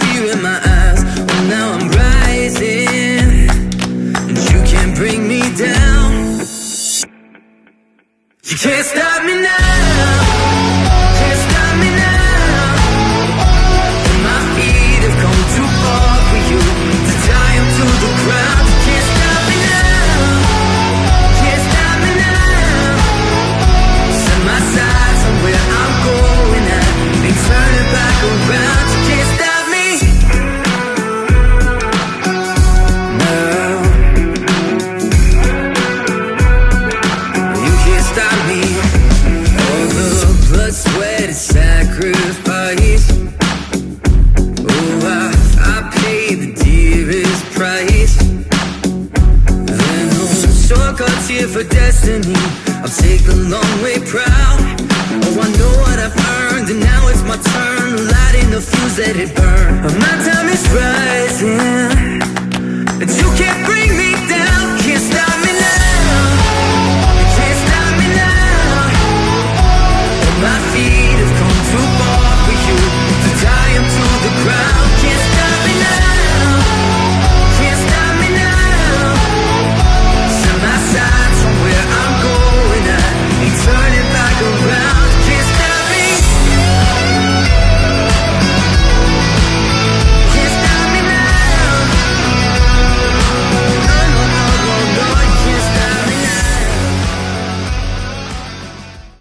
fear in my eyes. Oh, now I'm rising, and you can't bring me down. You can't stop me now. Can't stop me now. My feet have come too far for you to tie them to the ground. You can't stop me now. Can't stop me now. Set my sights on where I'm going at and turn it back around. You can't stop me now. You can't stop me. All the blood, sweat, and sacrifice. Oh, I paid the dearest price. There no shortcuts here for destiny. I'll take the long way proud. Oh, I know what I've earned, and now it's my turn. Lighting the fuse, let it burn. My time is rising, and you can't bring me